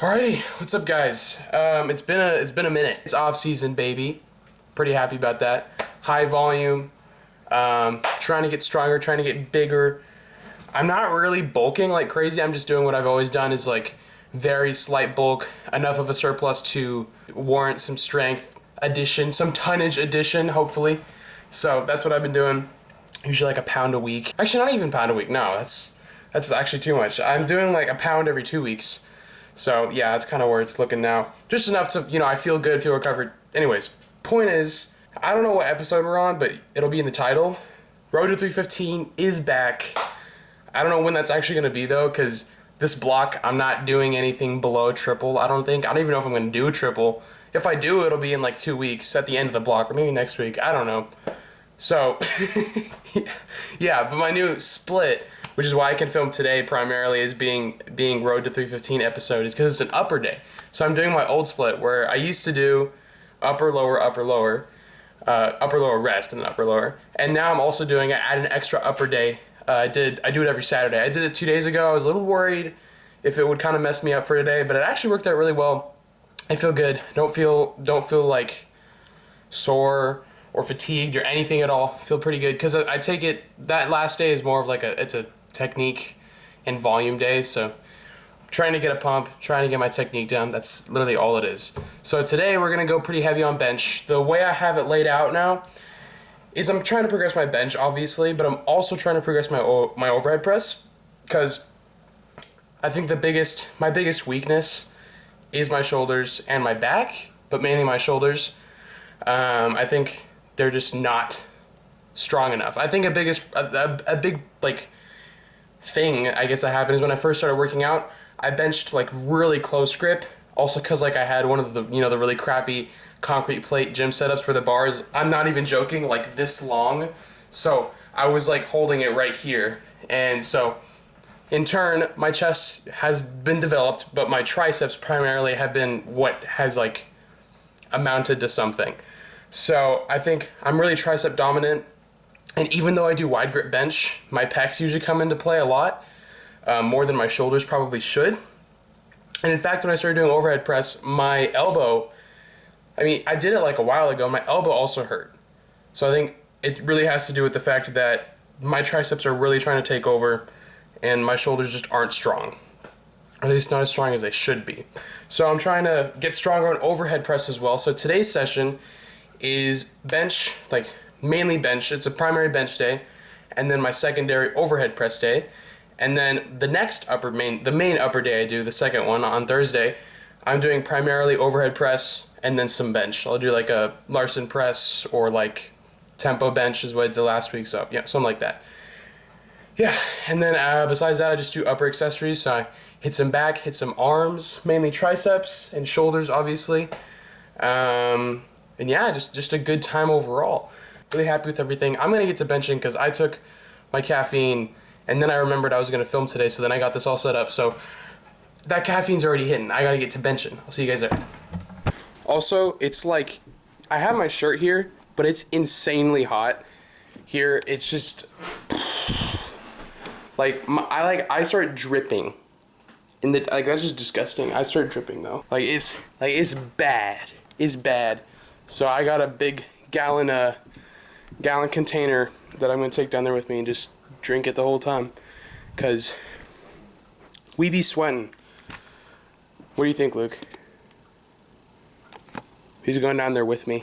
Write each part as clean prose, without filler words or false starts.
Alrighty, what's up, guys? It's been a minute. It's off season, baby. Pretty happy about that. High volume. Trying to get stronger, trying to get bigger. I'm not really bulking like crazy. I'm just doing what I've always done, is like very slight bulk, enough of a surplus to warrant some strength addition, some tonnage addition, hopefully. So that's what I've been doing. Usually like a pound a week. Actually, not even a pound a week. No, that's actually too much. I'm doing like a pound every 2 weeks. So yeah, that's kind of where it's looking now. Just enough to, I feel good, feel recovered. Anyways, point is, I don't know what episode we're on, but it'll be in the title. Road to 315 is back. I don't know when that's actually going to be, though, because this block, I'm not doing anything below triple, I don't think. I don't even know if I'm going to do a triple. If I do, it'll be in like 2 weeks at the end of the block, or maybe next week. I don't know. So, yeah, but my new split, which is why I can film today primarily as being Road to 315 episode, is because it's an upper day. So I'm doing my old split where I used to do upper, lower, upper, lower, upper, lower, rest, and then upper, lower. And now I'm also doing, I add an extra upper day. I do it every Saturday. I did it 2 days ago. I was a little worried if it would kind of mess me up for today, but it actually worked out really well. I feel good. Don't feel like sore or fatigued or anything at all. Feel pretty good because I take it that last day is more of like it's a technique and volume day. So trying to get a pump, trying to get my technique down. That's literally all it is. So today we're gonna go pretty heavy on bench. The way I have it laid out now is I'm trying to progress my bench, obviously, but I'm also trying to progress my overhead press, because I think my biggest weakness is my shoulders and my back, but mainly my shoulders. I think they're just not strong enough. I think a big like thing I guess that happened is when I first started working out, I benched like really close grip. Also, because like I had one of the the really crappy concrete plate gym setups where the bars, I'm not even joking, like this long. So I was like holding it right here, and so in turn my chest has been developed, but my triceps primarily have been what has like amounted to something. So I think I'm really tricep dominant, and even though I do wide grip bench, my pecs usually come into play a lot, more than my shoulders probably should. And in fact, when I started doing overhead press, my elbow, I did it like a while ago, my elbow also hurt. So I think it really has to do with the fact that my triceps are really trying to take over and my shoulders just aren't strong. Or at least not as strong as they should be. So I'm trying to get stronger on overhead press as well. So today's session is bench, like mainly bench. It's a primary bench day, and then my secondary overhead press day. And then the next the main upper day I do, the second one on Thursday, I'm doing primarily overhead press and then some bench. I'll do like a Larson press or like tempo bench is what I did last week. So yeah, something like that. Yeah, and then besides that, I just do upper accessories. So I hit some back, hit some arms, mainly triceps and shoulders, obviously. And yeah, just a good time overall. Really happy with everything. I'm gonna get to benching because I took my caffeine, and then I remembered I was gonna film today, so then I got this all set up. So that caffeine's already hitting. I gotta get to benching. I'll see you guys there. Also, it's like, I have my shirt here, but it's insanely hot. Here, it's just, like, I start dripping. That's just disgusting. I start dripping though. It's bad. It's bad. So I got a big gallon container that I'm gonna take down there with me and just drink it the whole time, cause we be sweating. What do you think, Luke? He's going down there with me.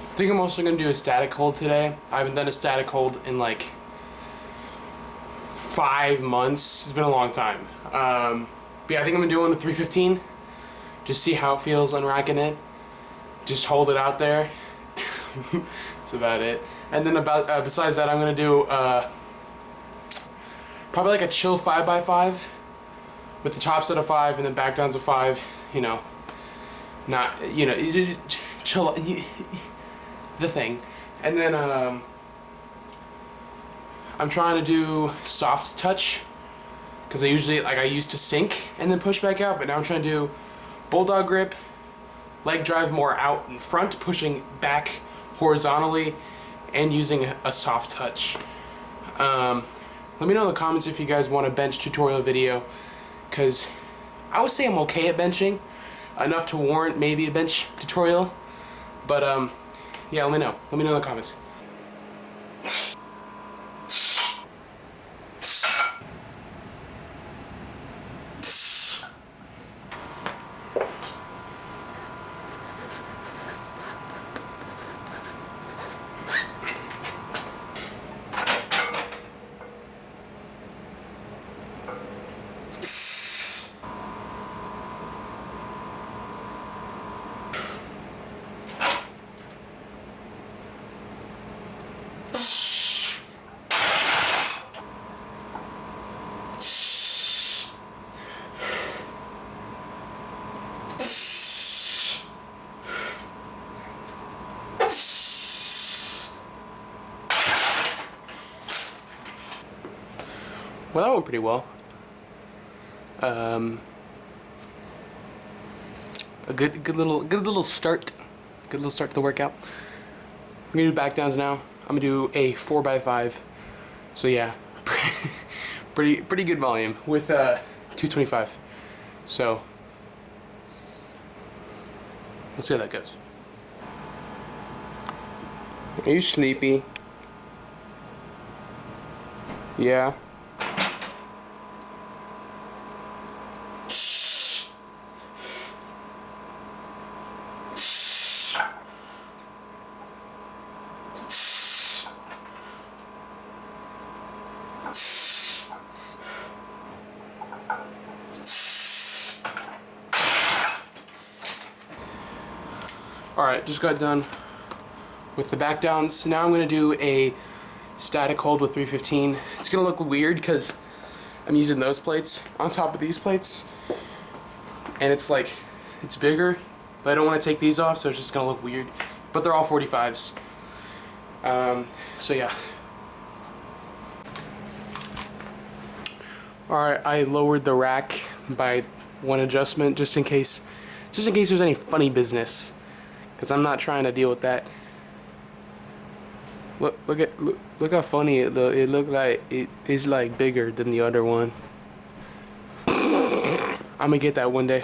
I think I'm also going to do a static hold today. I haven't done a static hold in like 5 months. It's been a long time. But yeah, I think I'm going to do one with 315. Just see how it feels unracking it. Just hold it out there. That's about it. And then besides that, I'm going to do probably like a chill 5x5. with the top set of 5 and then back downs of 5, you know, not, you know, chill, the thing. And then I'm trying to do soft touch, because I used to sink and then push back out, but now I'm trying to do bulldog grip, leg drive more out in front, pushing back horizontally, and using a soft touch. Let me know in the comments if you guys want a bench tutorial video, because I would say I'm okay at benching, enough to warrant maybe a bench tutorial, but yeah, let me know in the comments. Well, that went pretty well. A good little start. Good little start to the workout. I'm gonna do back downs now. I'm gonna do a 4x5. So yeah, pretty good volume with 225. So let's see how that goes. Are you sleepy? Yeah. Alright, just got done with the back downs. Now I'm going to do a static hold with 315. It's going to look weird because I'm using those plates on top of these plates. And it's like, it's bigger, but I don't want to take these off, so it's just going to look weird. But they're all 45s. So yeah. Alright, I lowered the rack by one adjustment just in case there's any funny business. Because I'm not trying to deal with that. Look how funny it look. It looked like it is like bigger than the other one. I'm gonna get that one day.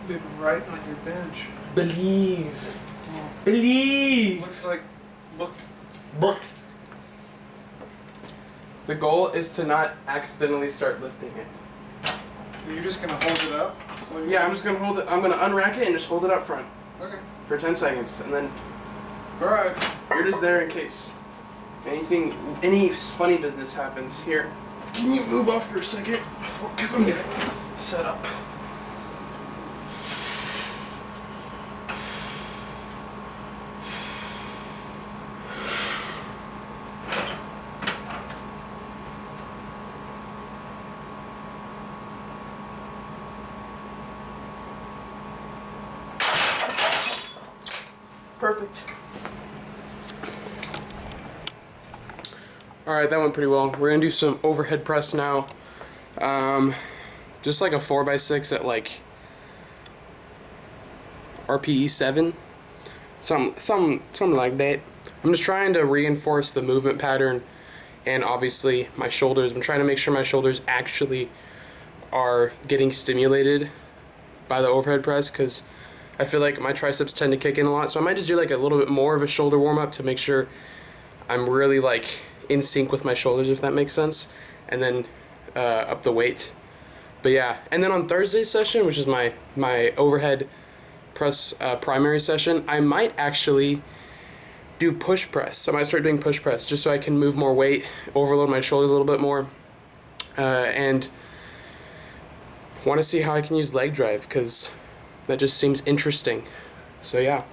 Been right on your bench. Believe. Oh. Believe. Looks like The goal is to not accidentally start lifting it. Are you just gonna hold it up? Yeah, I'm just gonna hold it. I'm gonna unrack it and just hold it up front. Okay. For 10 seconds, and then. Alright. You're just there in case any funny business happens. Here, can you move off for a second? Because I'm gonna set up. Perfect. Alright, that went pretty well. We're gonna do some overhead press now. Just like a 4x6 at like RPE 7. Something like that. I'm just trying to reinforce the movement pattern and obviously my shoulders. I'm trying to make sure my shoulders actually are getting stimulated by the overhead press, because I feel like my triceps tend to kick in a lot, so I might just do like a little bit more of a shoulder warm-up to make sure I'm really like in sync with my shoulders, if that makes sense, and then up the weight. But yeah, and then on Thursday's session, which is my overhead press primary session, I might actually do push press. I might start doing push press just so I can move more weight, overload my shoulders a little bit more, and want to see how I can use leg drive, because that just seems interesting. So yeah.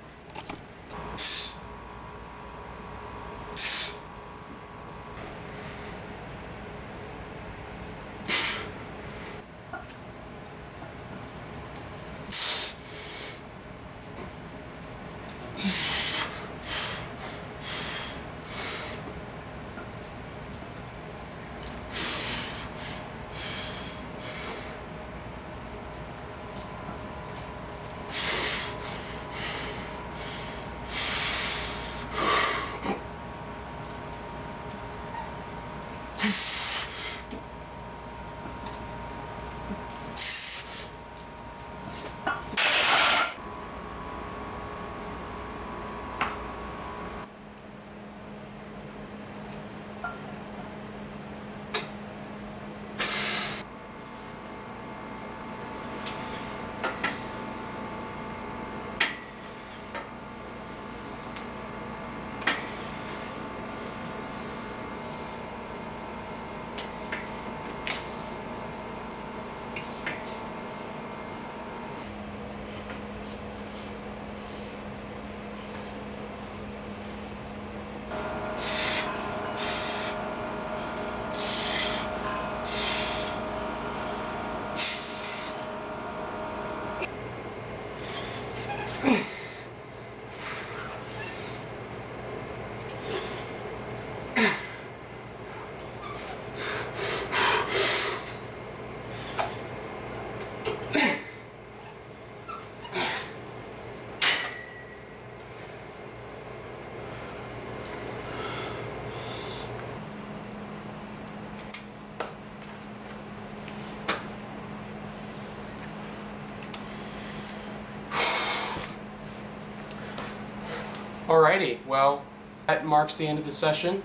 Alrighty, well, that marks the end of the session.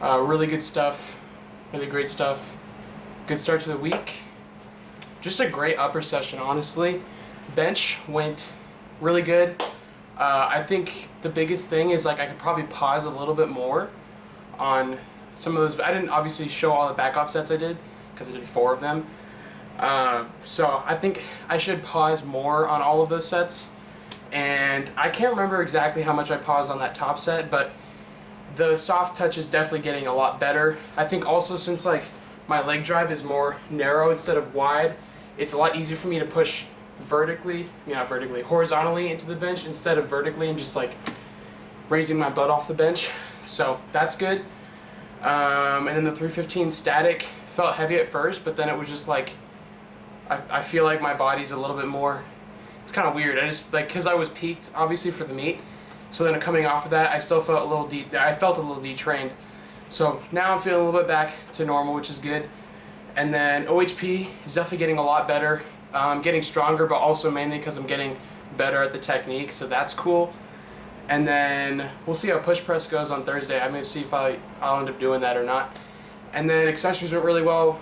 Really good stuff, really great stuff. Good start to the week. Just a great upper session, honestly. Bench went really good. I think the biggest thing is like I could probably pause a little bit more on some of those. I didn't obviously show all the back off sets I did because I did 4 of them. So I think I should pause more on all of those sets. And I can't remember exactly how much I paused on that top set, but the soft touch is definitely getting a lot better. I think also since like my leg drive is more narrow instead of wide, it's a lot easier for me to push horizontally into the bench instead of vertically and just like raising my butt off the bench. So that's good. And then the 315 static felt heavy at first, but then it was just like, I feel like my body's a little bit more, it's kind of weird. I just, like, because I was peaked, obviously, for the meet. So then coming off of that, I still felt a little detrained. So now I'm feeling a little bit back to normal, which is good. And then OHP is definitely getting a lot better. I'm getting stronger, but also mainly because I'm getting better at the technique, so that's cool. And then we'll see how push press goes on Thursday. I'm going to see if I'll end up doing that or not. And then accessories went really well.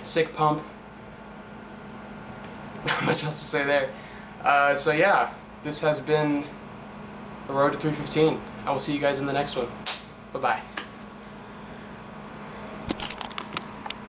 Sick pump. Not much else to say there. So yeah, this has been the road to 315. I will see you guys in the next one. Bye-bye.